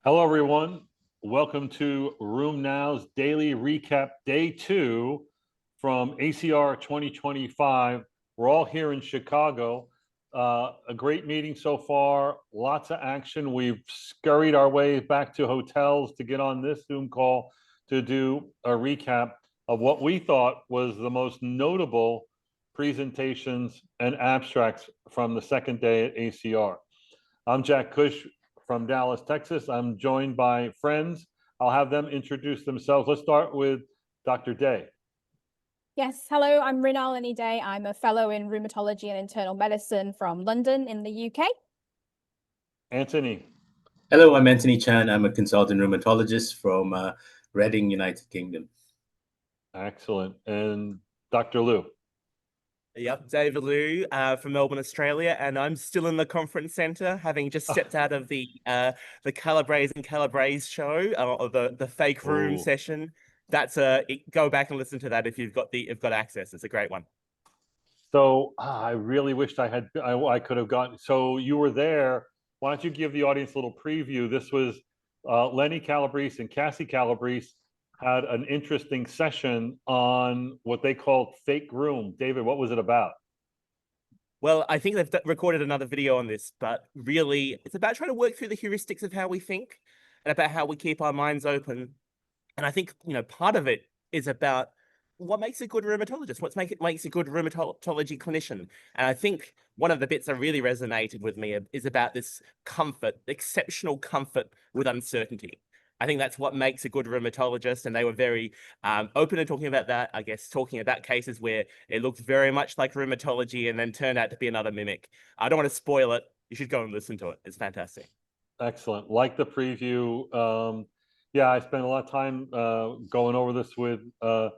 Hello, everyone. Welcome to RheumNow's Daily Recap, Day 2 from ACR 2025. We're all here in Chicago. A great meeting so far, lots of action. We've scurried our way back to hotels to get on this Zoom call to do a recap of what we thought was the most notable presentations and abstracts from the second day at ACR. I'm Jack Cush from Dallas, Texas. I'm joined by friends. I'll have them introduce themselves. Let's start with Dr. Dey. Yes, hello, I'm Mrinalini Dey. I'm a fellow in rheumatology and internal medicine from London in the UK. Antoni. Hello, I'm Antoni Chan. I'm a consultant rheumatologist from Reading, United Kingdom. Excellent. And Dr. Liew. Yep, David Liew from Melbourne, Australia, and I'm still in the conference centre, having just stepped out of the Calabrese and Calabrese show, or the fake room session. That's go back and listen to that if you've got access. It's a great one. So I really wished I could have gotten. So you were there. Why don't you give the audience a little preview? This was Lenny Calabrese and Cassie Calabrese had an interesting session on what they called fake room. David, what was it about? Well, I think they've recorded another video on this, but really it's about trying to work through the heuristics of how we think and about how we keep our minds open. And I think, part of it is about what makes a good rheumatologist, makes a good rheumatology clinician. And I think one of the bits that really resonated with me is about this comfort, exceptional comfort with uncertainty. I think that's what makes a good rheumatologist, and they were very open to talking about that, I guess, talking about cases where it looked very much like rheumatology and then turned out to be another mimic. I don't want to spoil it. You should go and listen to it. It's fantastic. Excellent. Like the preview. Yeah, I spent a lot of time going over this with the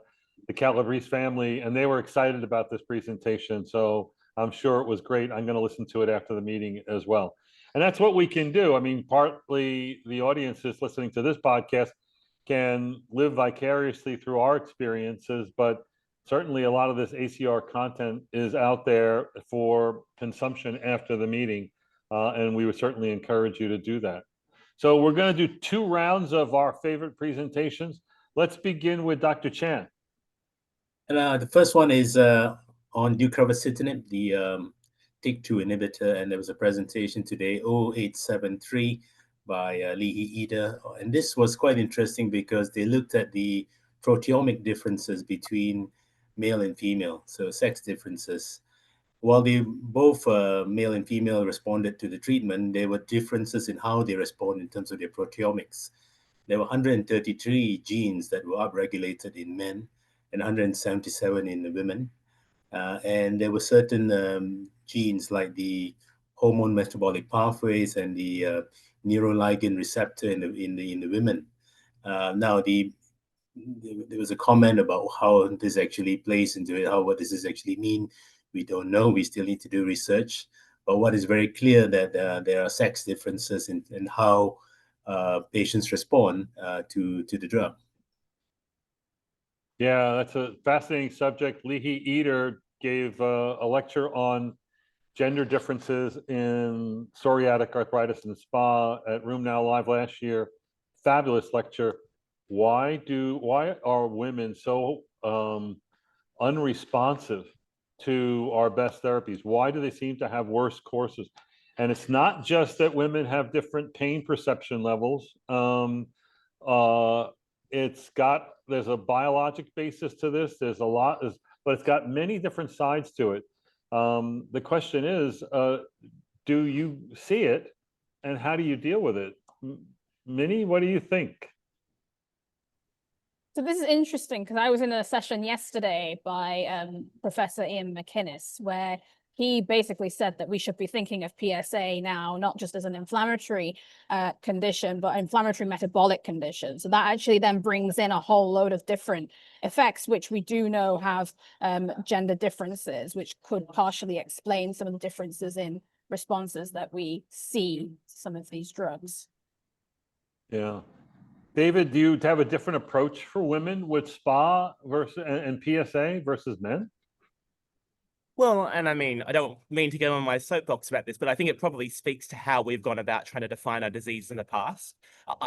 Calabrese family, and they were excited about this presentation. So I'm sure it was great. I'm going to listen to it after the meeting as well. And that's what we can do. I mean, partly the audiences listening to this podcast can live vicariously through our experiences, but certainly a lot of this ACR content is out there for consumption after the meeting. And we would certainly encourage you to do that. So we're going to do 2 rounds of our favorite presentations. Let's begin with Dr. Chan. And the first one is on deucravacitinib, the TYK2 inhibitor, and there was a presentation today, 0873 by Liew. And this was quite interesting because they looked at the proteomic differences between male and female, so sex differences. While they both male and female responded to the treatment, there were differences in how they respond in terms of their proteomics. There were 133 genes that were upregulated in men and 177 in the women. And there were certain genes like the hormone metabolic pathways and the neuroligin receptor in the women. Now, there was a comment about how this actually plays into it, what does this actually mean? We don't know. We still need to do research. But what is very clear that there are sex differences in how patients respond to the drug. Yeah, that's a fascinating subject. Liew gave a lecture on gender differences in psoriatic arthritis in SPA at RheumNow Live last year. Fabulous lecture. Why are women so unresponsive to our best therapies? Why do they seem to have worse courses? And it's not just that women have different pain perception levels. There's a biologic basis to this. There's a lot, but it's got many different sides to it. The question is, do you see it, and how do you deal with it? Minnie, what do you think? So this is interesting because I was in a session yesterday by Professor Ian McInnes, where he basically said that we should be thinking of PSA now, not just as an inflammatory condition, but inflammatory metabolic condition. So that actually then brings in a whole load of different effects, which we do know have gender differences, which could partially explain some of the differences in responses that we see to some of these drugs. Yeah. David, do you have a different approach for women with SPA and PSA versus men? Well, and I mean, I don't mean to get on my soapbox about this, but I think it probably speaks to how we've gone about trying to define our disease in the past.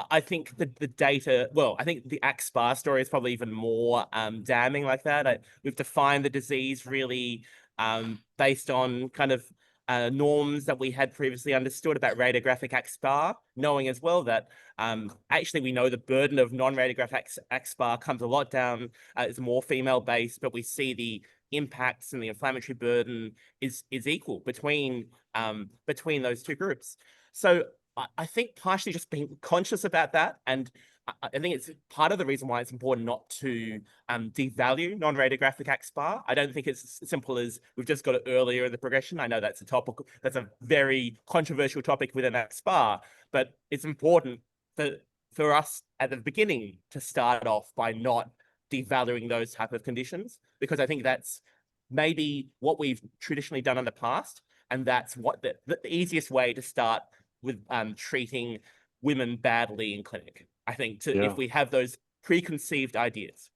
I think the data, well, I think the ACR story is probably even more damning like that. We've defined the disease really based on kind of norms that we had previously understood about radiographic ACR, knowing as well that actually we know the burden of non-radiographic ACR comes a lot down, it's more female-based, but we see the impacts and the inflammatory burden is equal between those two groups. So I think partially just being conscious about that, and I think it's part of the reason why it's important not to devalue non-radiographic ACR. I don't think it's as simple as we've just got it earlier in the progression. I know that's a very controversial topic within ACR, but it's important for us at the beginning to start off by not devaluing those type of conditions, because I think that's maybe what we've traditionally done in the past, and that's what the easiest way to start with treating women badly in clinic. I think if we have those preconceived ideas.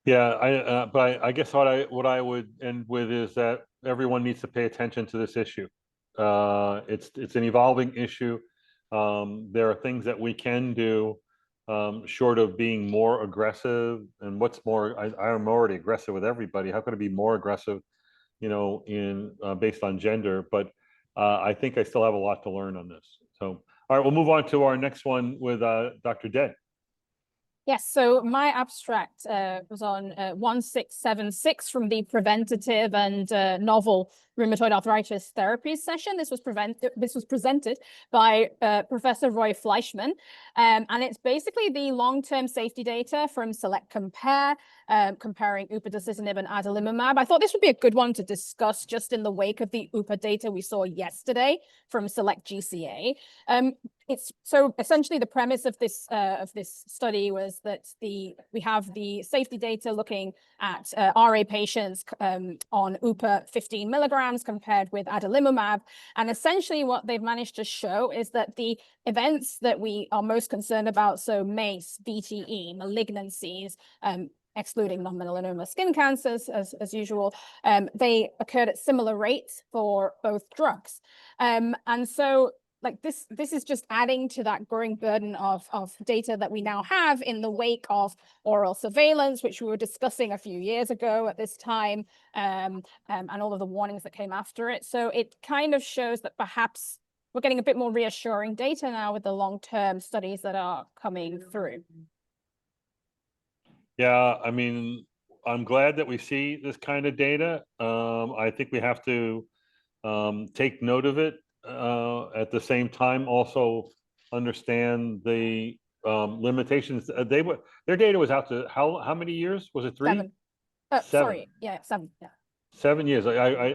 Yeah, but I guess what I would end with is that everyone needs to pay attention to this issue. It's an evolving issue. There are things that we can do short of being more aggressive. And what's more, I'm already aggressive with everybody. How could it be more aggressive, in based on gender? But I think I still have a lot to learn on this. So, all right, we'll move on to our next one with Dr. Dey. Yes, so my abstract was on 1676 from the Preventative and Novel Rheumatoid Arthritis Therapies session. This was presented by Professor Roy Fleischman, and it's basically the long-term safety data from Select Compare, comparing upadacitinib and adalimumab. I thought this would be a good one to discuss just in the wake of the UPA data we saw yesterday from Select GCA. So essentially the premise of this study was that we have the safety data looking at RA patients on UPA 15 milligrams compared with adalimumab, and essentially what they've managed to show is that the events that we are most concerned about, so MACE, VTE, malignancies, excluding non-melanoma skin cancers as usual, they occurred at similar rates for both drugs, and so like this is just adding to that growing burden of data that we now have in the wake of oral surveillance, which we were discussing a few years ago at this time, and all of the warnings that came after it. So it kind of shows that perhaps we're getting a bit more reassuring data now with the long-term studies that are coming through. Yeah, I mean, I'm glad that we see this kind of data. I think we have to take note of it. At the same time, also understand the limitations. Their data was out to how many years? Was it 3? 7. 7. Sorry, yeah, 7. Yeah. 7 years.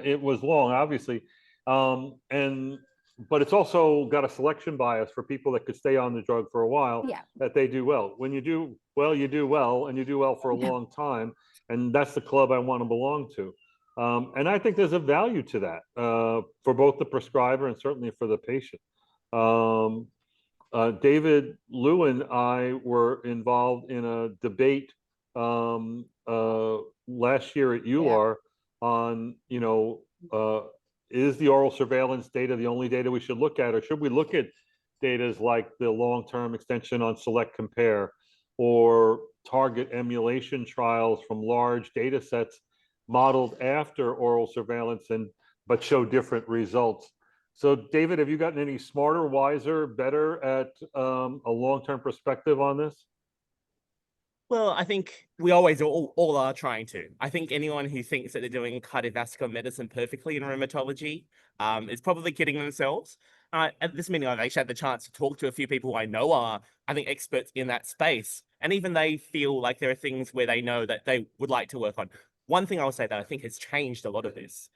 It was long, obviously, but it's also got a selection bias for people that could stay on the drug for a while. Yeah. That they do well. When you do well, you do well, and you do well for a long time, and that's the club I want to belong to. And I think there's a value to that for both the prescriber and certainly for the patient. David, Liew, and I were involved in a debate last year at EULAR on, is the oral surveillance data the only data we should look at, or should we look at data like the long-term extension on Select Compare or target emulation trials from large data sets modeled after oral surveillance but show different results? So David, have you gotten any smarter, wiser, better at a long-term perspective on this? Well, I think we always all are trying to. I think anyone who thinks that they're doing cardiovascular medicine perfectly in rheumatology is probably kidding themselves. At this meeting, I've actually had the chance to talk to a few people I know are, I think, experts in that space. And even they feel like there are things where they know that they would like to work on. One thing I will say that I think has changed a lot of this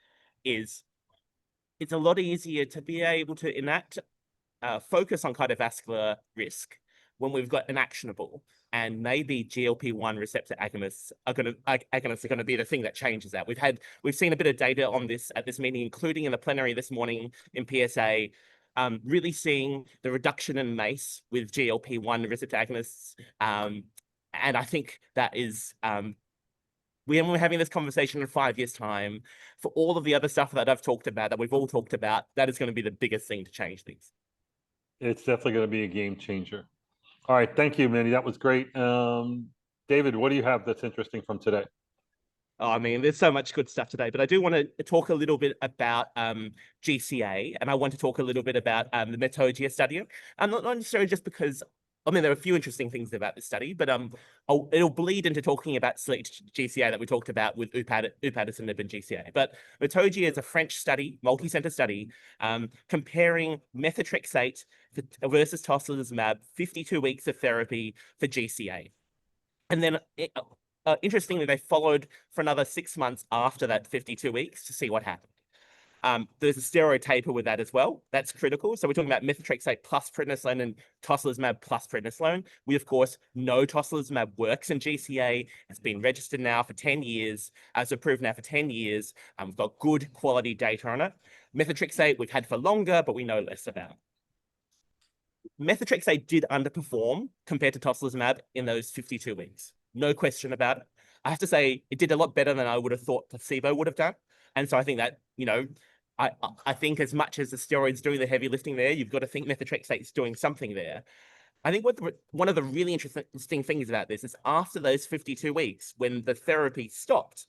is it's a lot easier to be able to enact focus on cardiovascular risk when we've got an actionable, and maybe GLP-1 receptor agonists are going to be the thing that changes that. We've seen a bit of data on this at this meeting, including in the plenary this morning in PSA, really seeing the reduction in MACE with GLP-1 receptor agonists, and I think that is when we're having this conversation in 5 years' time, for all of the other stuff that I've talked about, that we've all talked about, that is going to be the biggest thing to change things. It's definitely going to be a game changer. All right, thank you, Manny. That was great. David, what do you have that's interesting from today? Oh, I mean, there's so much good stuff today, but I do want to talk a little bit about GCA, and I want to talk a little bit about the Metogia study. And not necessarily just because, I mean, there are a few interesting things about this study, but it'll bleed into talking about select GCA that we talked about with upadacitinib and GCA. But Metogia is a French study, multi-center study, comparing methotrexate versus tocilizumab, 52 weeks of therapy for GCA. And then interestingly, they followed for another 6 months after that 52 weeks to see what happened. There's a steroid taper with that as well. That's critical. So we're talking about methotrexate plus prednisolone and tocilizumab plus prednisolone. We, of course, know tocilizumab works in GCA. It's been registered now for 10 years, as approved now for 10 years. We've got good quality data on it. Methotrexate we've had for longer, but we know less about. Methotrexate did underperform compared to tocilizumab in those 52 weeks. No question about it. I have to say it did a lot better than I would have thought placebo would have done. And so I think that, you know, I think as much as the steroids doing the heavy lifting there, you've got to think methotrexate is doing something there. I think one of the really interesting things about this is after those 52 weeks, when the therapy stopped,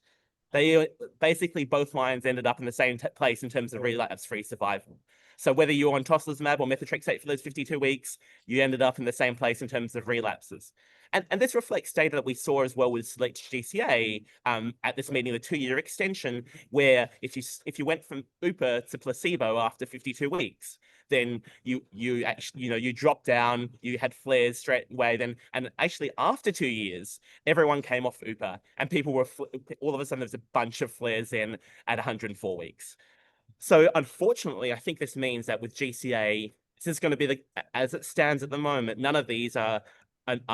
they basically both lines ended up in the same place in terms of relapse-free survival. So whether you're on tocilizumab or methotrexate for those 52 weeks, you ended up in the same place in terms of relapses. And this reflects data that we saw as well with Select GCA at this meeting, the 2-year extension, where if you went from UPA to placebo after 52 weeks, then you actually, you know, you dropped down, you had flares straight away. And actually after 2 years, everyone came off UPA, and people were all of a sudden there's a bunch of flares then at 104 weeks. So unfortunately, I think this means that with GCA, this is going to be as it stands at the moment, none of these are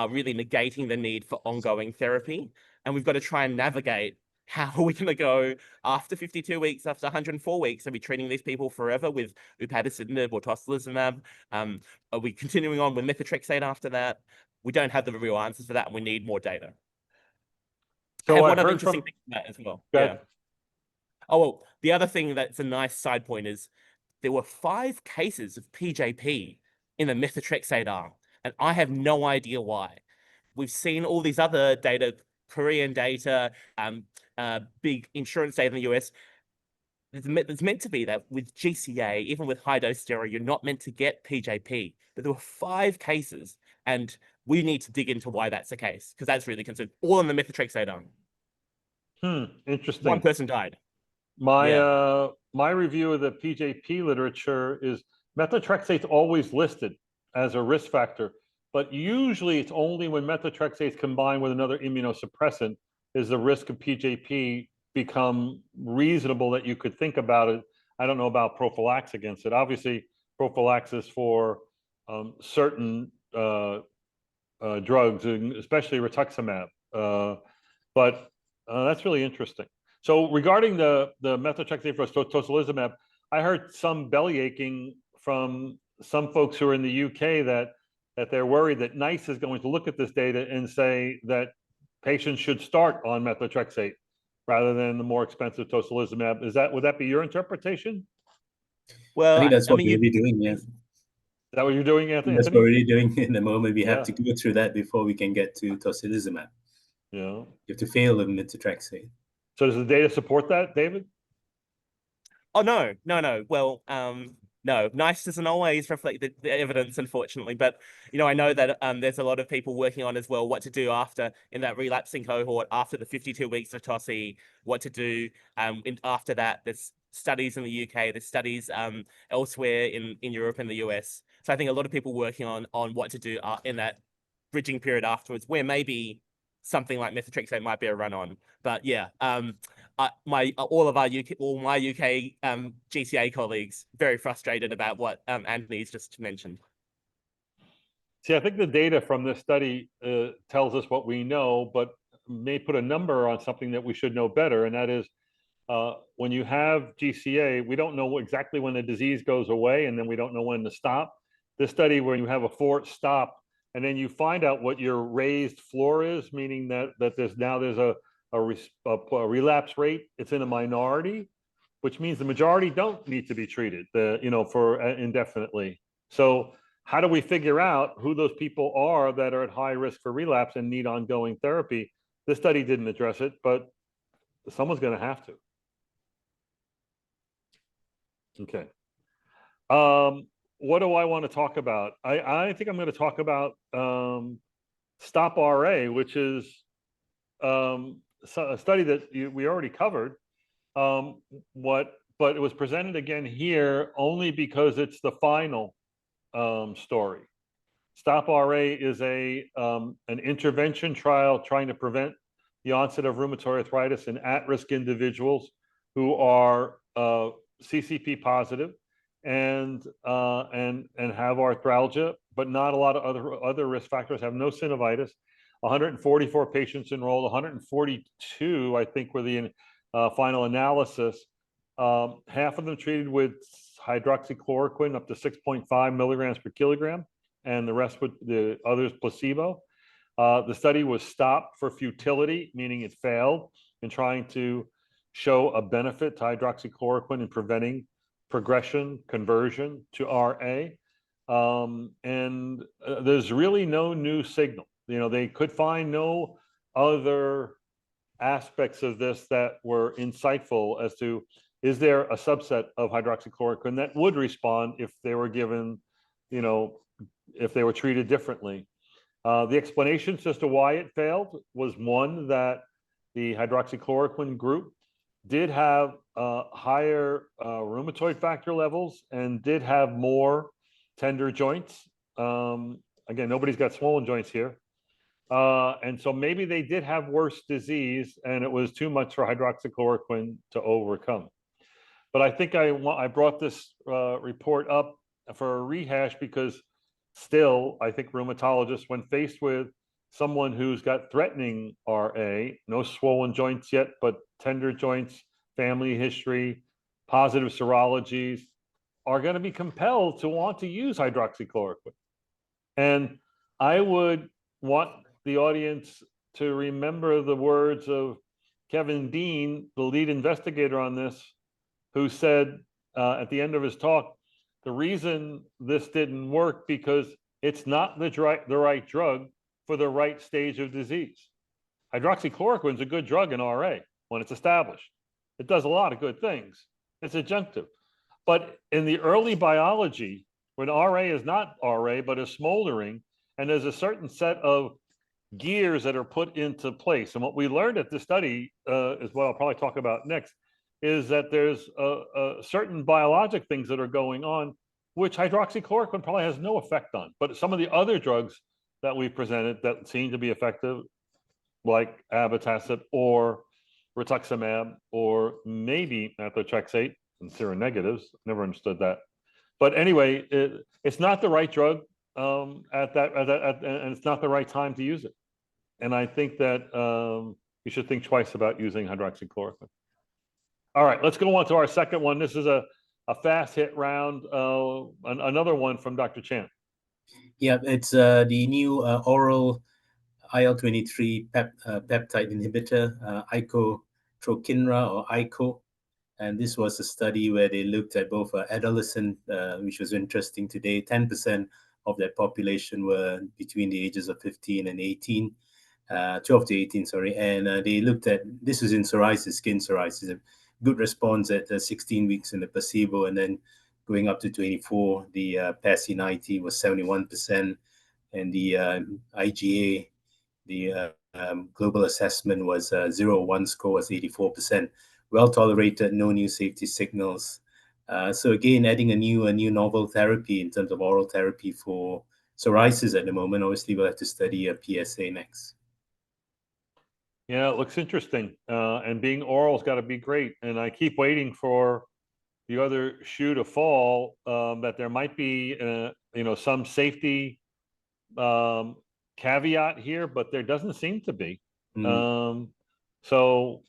really negating the need for ongoing therapy. And we've got to try and navigate how are we going to go after 52 weeks, after 104 weeks? Are we treating these people forever with upadacitinib or tocilizumab? Are we continuing on with methotrexate after that? We don't have the real answers for that, and we need more data. So and I one other heard interesting from thing about that as well. Go Yeah. ahead. Oh, well, the other thing that's a nice side point is there were 5 cases of PJP in the methotrexate arm, and I have no idea why. We've seen all these other data, Korean data, big insurance data in the US. There's meant to be that with GCA, even with high-dose steroid, you're not meant to get PJP. But there were 5 cases, and we need to dig into why that's the case, because that's really concerning. All in the methotrexate arm. Interesting. 1 person died. My review of the PJP literature is methotrexate's always listed as a risk factor, but usually it's only when methotrexate is combined with another immunosuppressant is the risk of PJP become reasonable that you could think about it. I don't know about prophylaxis against it. Obviously, prophylaxis for certain drugs, especially rituximab, but that's really interesting. So regarding the methotrexate for tocilizumab, I heard some belly aching from some folks who are in the UK that they're worried that NICE is going to look at this data and say that patients should start on methotrexate rather than the more expensive tocilizumab. Would that be your interpretation? Well, I think that's what mean, we're already doing, yeah. Is that what you're doing, Anthony? That's what we're already doing in the moment. We have Yeah. to go through that before we can get to tocilizumab. Yeah. You have to fail with methotrexate. So does the data support that, David? Oh, no. Well, no, NICE doesn't always reflect the evidence, unfortunately. But, you know, I know that there's a lot of people working on as well what to do after in that relapsing cohort, after the 52 weeks of TOSI, what to do after that. There's studies in the UK, there's studies elsewhere in Europe and the US. So I think a lot of people working on what to do in that bridging period afterwards, where maybe something like methotrexate might be a run on. But yeah, all my UK GCA colleagues very frustrated about what Antoni's just mentioned. See, I think the data from this study tells us what we know, but may put a number on something that we should know better, and that is when you have GCA, we don't know exactly when the disease goes away, and then we don't know when to stop. This study, where you have a forced stop, and then you find out what your raised floor is, meaning that there's a relapse rate, it's in a minority, which means the majority don't need to be treated, for indefinitely. So how do we figure out who those people are that are at high risk for relapse and need ongoing therapy? This study didn't address it, but someone's going to have to. Okay. What do I want to talk about? I think I'm going to talk about Stop RA, which is a study that we already covered. But it was presented again here only because it's the final story. Stop RA is an intervention trial trying to prevent the onset of rheumatoid arthritis in at-risk individuals who are CCP positive and have arthralgia, but not a lot of other risk factors, have no synovitis. 144 patients enrolled, 142, I think, were the final analysis. Half of them treated with hydroxychloroquine up to 6.5 milligrams per kilogram, and the rest with the others placebo. The study was stopped for futility, meaning it failed in trying to show a benefit to hydroxychloroquine in preventing progression, conversion to RA. And there's really no new signal. They could find no other aspects of this that were insightful as to, is there a subset of hydroxychloroquine that would respond if they were given, if they were treated differently? The explanations as to why it failed was, one, that the hydroxychloroquine group did have higher rheumatoid factor levels and did have more tender joints. Again, nobody's got swollen joints here. And so maybe they did have worse disease and it was too much for hydroxychloroquine to overcome. But I think I brought this report up for a rehash because still, I think rheumatologists, when faced with someone who's got threatening RA, no swollen joints yet, but tender joints, family history, positive serologies, are going to be compelled to want to use hydroxychloroquine. And I would want the audience to remember the words of Kevin Dean, the lead investigator on this, who said at the end of his talk, the reason this didn't work because it's not the right drug for the right stage of disease. Hydroxychloroquine is a good drug in RA when it's established. It does a lot of good things. It's adjunctive. But in the early biology, when RA is not RA, but is smoldering, and there's a certain set of gears that are put into place. And what we learned at this study is what I'll probably talk about next, is that there's certain biologic things that are going on, which hydroxychloroquine probably has no effect on. But some of the other drugs that we presented that seem to be effective, like abatacept or rituximab, or maybe methotrexate and seronegatives, never understood that. But anyway, it's not the right drug and it's not the right time to use it. And I think that you should think twice about using hydroxychloroquine. All right, let's go on to our second one. This is a fast hit round, another one from Dr. Chan. Yeah, it's the new oral IL-23 peptide inhibitor, icotrokinra or ICO. And this was a study where they looked at both adolescent, which was interesting today. 10% of that population were between the ages of 15 and 18, 12 to 18, sorry. And they looked at, this was in psoriasis, skin psoriasis, a good response at 16 weeks in the placebo, and then going up to 24, the PASI 90 was 71%, and the IGA, the global assessment was 0-1 score was 84%. Well tolerated, no new safety signals. So again, adding a new novel therapy in terms of oral therapy for psoriasis at the moment. Obviously, we'll have to study a PSA next. Yeah, it looks interesting. And being oral's got to be great. And I keep waiting for the other shoe to fall, that there might be, some safety caveat here, but there doesn't seem to be. So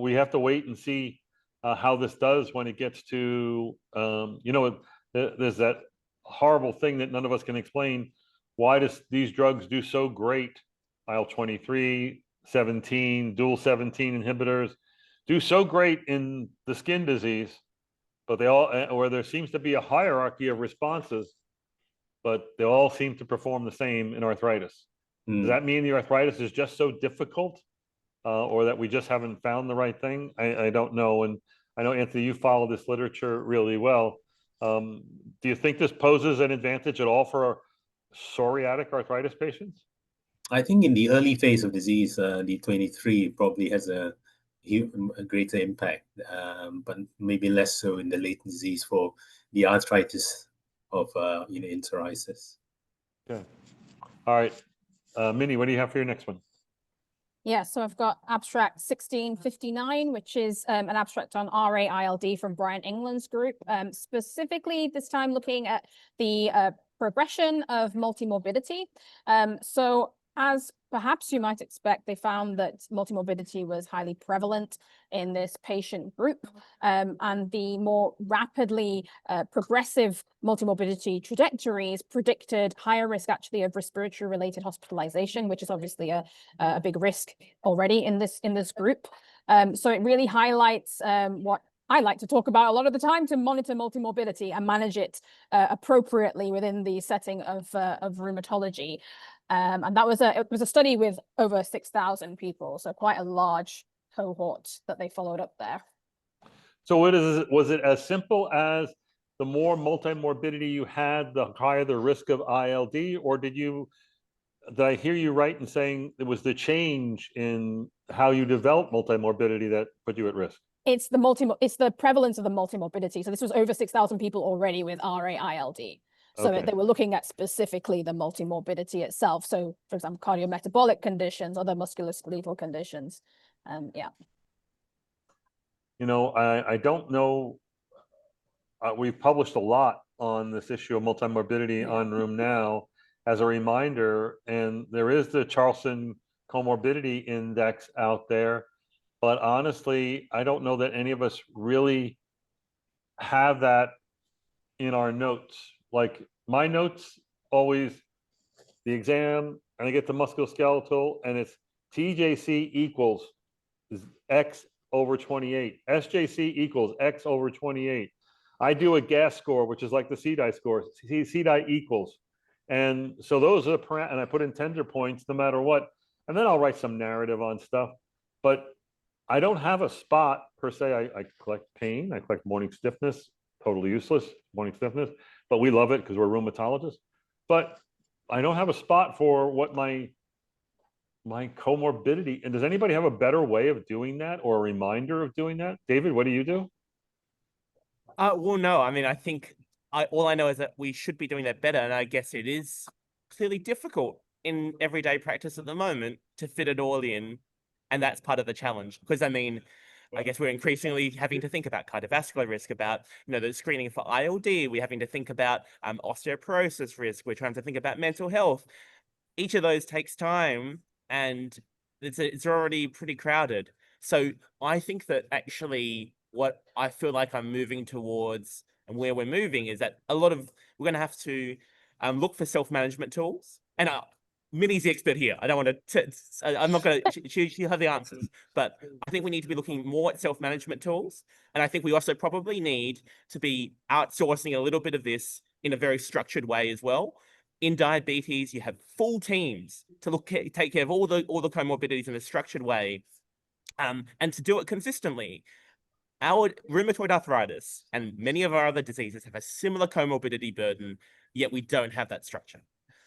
we have to wait and see how this does when it gets to, there's that horrible thing that none of us can explain. Why does these drugs do so great? IL-23, dual 17 inhibitors do so great in the skin disease, but they all, where there seems to be a hierarchy of responses, but they all seem to perform the same in arthritis. Does that mean the arthritis is just so difficult, or that we just haven't found the right thing? I don't know. And I know, Anthony, you follow this literature really well. Do you think this poses an advantage at all for psoriatic arthritis patients? I think in the early phase of disease, the 23 probably has a greater impact, but maybe less so in the late disease for the arthritis of in psoriasis. Okay. All right. Minnie, what do you have for your next one? Yeah, so I've got abstract 1659, which is an abstract on RA-ILD from Brian England's group, specifically this time looking at the progression of multimorbidity. So as perhaps you might expect, they found that multimorbidity was highly prevalent in this patient group, and the more rapidly progressive multimorbidity trajectories predicted higher risk actually of respiratory related hospitalization, which is obviously a big risk already in this group. So it really highlights what I like to talk about a lot of the time, to monitor multimorbidity and manage it appropriately within the setting of rheumatology. And that was it was a study with over 6,000 people, so quite a large cohort that they followed up there. So was it as simple as the more multimorbidity you had, the higher the risk of ILD, or did I hear you right in saying it was the change in how you develop multimorbidity that put you at risk? It's the prevalence of the multimorbidity. So this was over 6,000 people already with RA-ILD. So Okay. they were looking at specifically the multimorbidity itself. So, for example, cardiometabolic conditions, other musculoskeletal conditions. Yeah. You know, I don't know. We've published a lot on this issue of multimorbidity on RheumNow as a reminder, and there is the Charlson Comorbidity Index out there. But honestly, I don't know that any of us really have that in our notes. Like my notes always, the exam, and I get the musculoskeletal, and it's TJC equals X over 28. SJC equals X over 28. I do a gas score, which is like the CDI score. CDI equals. And so those are the and I put in tender points no matter what. And then I'll write some narrative on stuff. But I don't have a spot per se. I collect pain. I collect morning stiffness. Totally useless, morning stiffness. But we love it because we're rheumatologists. But I don't have a spot for what my comorbidity. And does anybody have a better way of doing that, or a reminder of doing that? David, what do you do? Well, no, I mean, I think all I know is that we should be doing that better. And I guess it is clearly difficult in everyday practice at the moment to fit it all in. And that's part of the challenge. Because, I mean, I guess we're increasingly having to think about cardiovascular risk, about, the screening for ILD. We're having to think about osteoporosis risk. We're trying to think about mental health. Each of those takes time, and it's already pretty crowded. So I think that actually what I feel like I'm moving towards, and where we're moving, is that we're going to have to look for self-management tools. And Minnie's the expert here. I don't want to, I'm not going to, she'll have the answers, but I think we need to be looking more at self-management tools. And I think we also probably need to be outsourcing a little bit of this in a very structured way as well. In diabetes, you have full teams to take care of all the comorbidities in a structured way, and to do it consistently. Our rheumatoid arthritis and many of our other diseases have a similar comorbidity burden, yet we don't have that structure.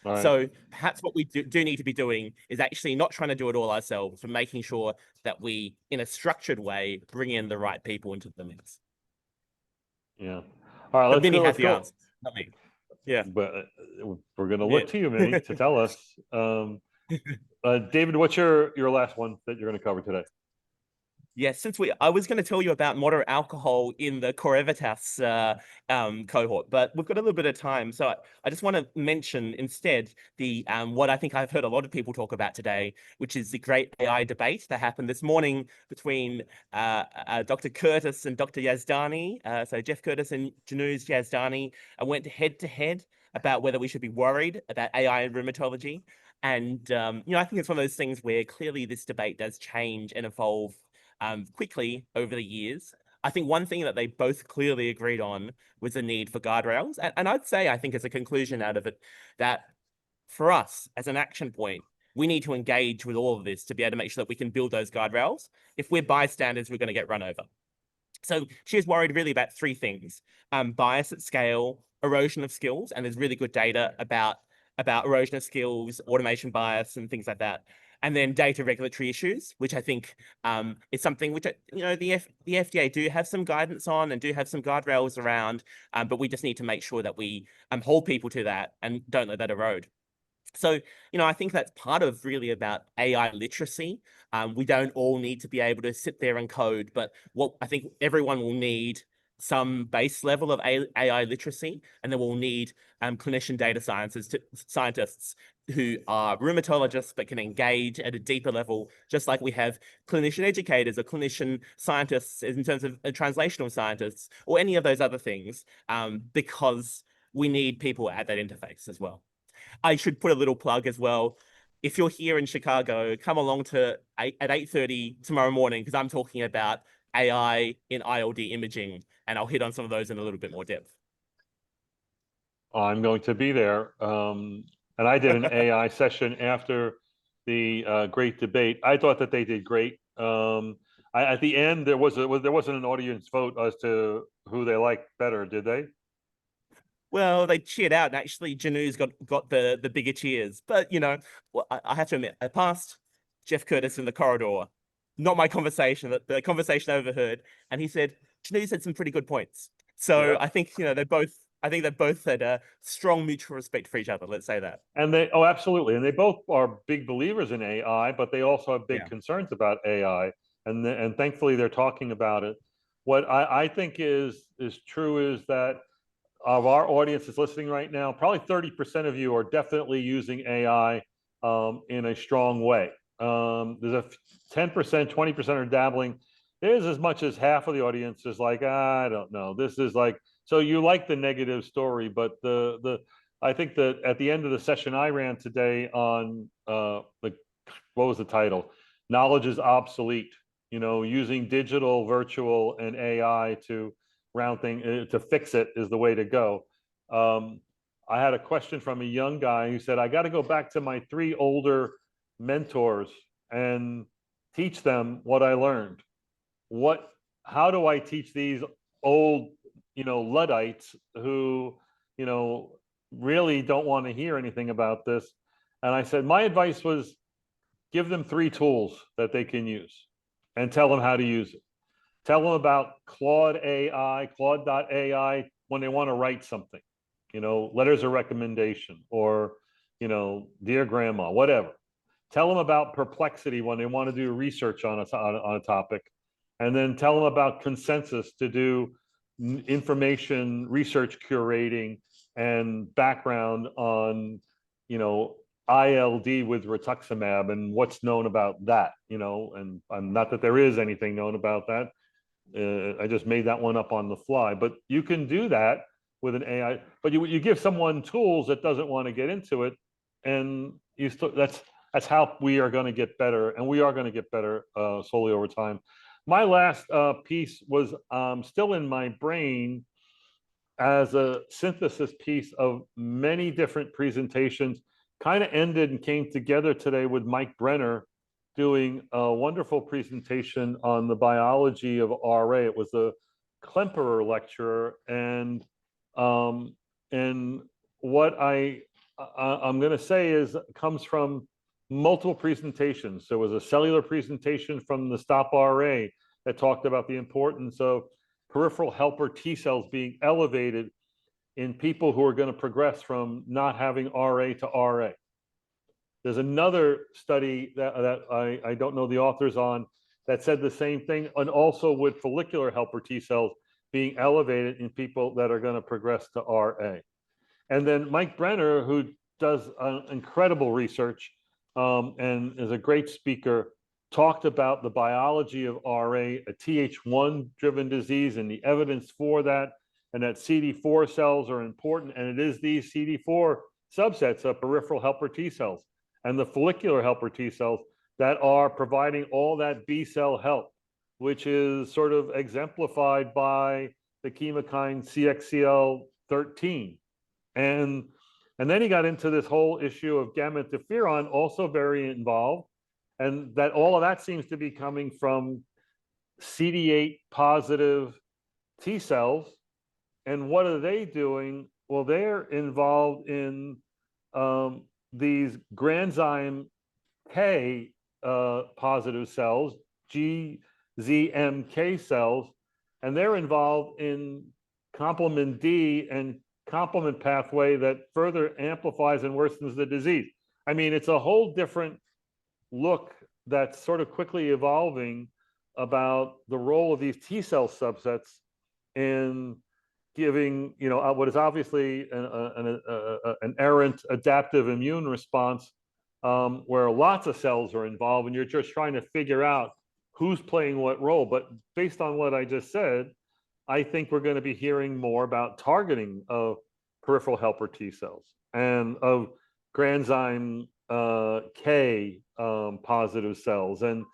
Right. So perhaps what we do need to be doing is actually not trying to do it all ourselves, but making sure that we, in a structured way, bring in the right people into the mix. Yeah. All right. Minnie has the answers, not me. Yeah. But we're going to look to you, Minnie, to tell us. David, what's your last one that you're going to cover today? Yes, I was going to tell you about moderate alcohol in the Preventative cohort, but we've got a little bit of time. So I just want to mention instead the what I think I've heard a lot of people talk about today, which is the great AI debate that happened this morning between Dr. Curtis and Dr. Yazdani. So Jeff Curtis and Janusz Yazdani went head to head about whether we should be worried about AI in rheumatology. And, I think it's one of those things where clearly this debate does change and evolve quickly over the years. I think one thing that they both clearly agreed on was the need for guardrails. And I'd say, I think as a conclusion out of it, that for us as an action point, we need to engage with all of this to be able to make sure that we can build those guardrails. If we're bystanders, we're going to get run over. So she was worried really about three things: bias at scale, erosion of skills, and there's really good data about erosion of skills, automation bias, and things like that. And then data regulatory issues, which I think is something which, the FDA do have some guidance on and do have some guardrails around, but we just need to make sure that we hold people to that and don't let that erode. So, I think that's part of really about AI literacy. We don't all need to be able to sit there and code, but what I think everyone will need some base level of AI literacy, and then we'll need clinician data scientists who are rheumatologists but can engage at a deeper level, just like we have clinician educators or clinician scientists in terms of translational scientists or any of those other things, because we need people at that interface as well. I should put a little plug as well. If you're here in Chicago, come along at 8:30 tomorrow morning, because I'm talking about AI in ILD imaging, and I'll hit on some of those in a little bit more depth. I'm going to be there. And I did an AI session after the great debate. I thought that they did great. At the end, there wasn't an audience vote as to who they liked better, did they? Well, they cheered out, and actually Janu's got the bigger cheers. But, I have to admit, I passed Jeff Curtis in the corridor, not my conversation, the conversation I overheard, and he said, Janu said some pretty good points. So yeah. I think, they both had a strong mutual respect for each other, let's say that. And absolutely. And they both are big believers in AI, but they also have big concerns about AI. And thankfully they're talking about it. What I think is true is that of our audience that's listening right now, probably 30% of you are definitely using AI in a strong way. There's a 10%, 20% are dabbling. There's as much as half of the audience is like, I don't know. This is like, so you like the negative story, but I think that at the end of the session I ran today on what was the title? Knowledge is obsolete. Using digital, virtual, and AI to round thing to fix it is the way to go. I had a question from a young guy who said, I got to go back to my 3 older mentors and teach them what I learned. How do I teach these old, Luddites who, really don't want to hear anything about this? And I said, my advice was give them 3 tools that they can use and tell them how to use it. Tell them about Claude.ai when they want to write something, letters of recommendation, or, dear grandma, whatever. Tell them about Perplexity when they want to do research on a topic. And then tell them about Consensus to do information research curating and background on, ILD with rituximab and what's known about that, and not that there is anything known about that. I just made that one up on the fly, but you can do that with an AI, but you give someone tools that doesn't want to get into it, and that's how we are going to get better, and we are going to get better slowly over time. My last piece was still in my brain as a synthesis piece of many different presentations, kind of ended and came together today with Mike Brenner doing a wonderful presentation on the biology of RA. It was a Klemperer lecture, and what I'm going to say is comes from multiple presentations. There was a cellular presentation from the Stop RA that talked about the importance of peripheral helper T cells being elevated in people who are going to progress from not having RA to RA. There's another study that I don't know the authors on that said the same thing, and also with follicular helper T cells being elevated in people that are going to progress to RA. And then Mike Brenner, who does incredible research and is a great speaker, talked about the biology of RA, a Th1-driven disease, and the evidence for that, and that CD4 cells are important, and it is these CD4 subsets of peripheral helper T cells. and the follicular helper T cells that are providing all that B cell help, which is sort of exemplified by the chemokine CXCL13. And then he got into this whole issue of gamma interferon, also very involved, and that all of that seems to be coming from CD8 positive T cells. And what are they doing? Well, they're involved in these granzyme K positive cells, GZMK cells, and they're involved in complement D and complement pathway that further amplifies and worsens the disease. I mean, it's a whole different look that's sort of quickly evolving about the role of these T cell subsets in giving, you know, what is obviously an errant adaptive immune response, where lots of cells are involved and you're just trying to figure out who's playing what role. But based on what I just said, I think we're going to be hearing more about targeting of peripheral helper T cells and of granzyme K positive cells, and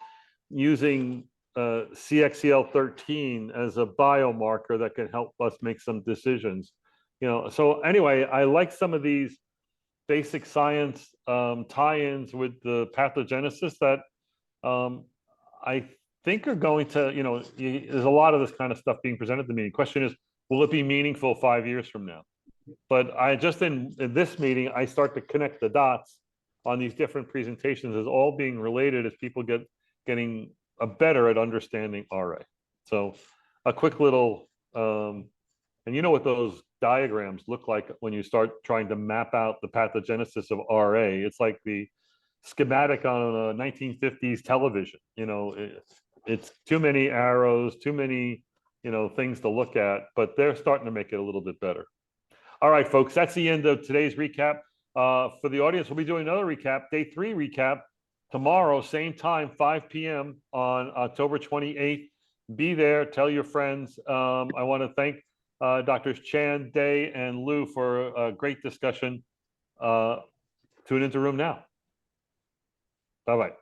using CXCL13 as a biomarker that can help us make some decisions. You know, so anyway, I like some of these basic science tie-ins with the pathogenesis that I think are going to, you know, there's a lot of this kind of stuff being presented to me. The question is, will it be meaningful 5 years from now? But I just, in this meeting, I start to connect the dots on these different presentations as all being related as people getting better at understanding RA. So a quick little, and you know what those diagrams look like when you start trying to map out the pathogenesis of RA. It's like the schematic on a 1950s television. You know, it's too many arrows, too many, you know, things to look at, but they're starting to make it a little bit better. All right, folks, that's the end of today's recap. For the audience, we'll be doing another recap, day 3 recap, tomorrow, same time, 5 p.m. on October 28th. Be there, tell your friends. I want to thank Drs. Chan, Dey, and Liew for a great discussion. Tune into RheumNow. Bye-bye.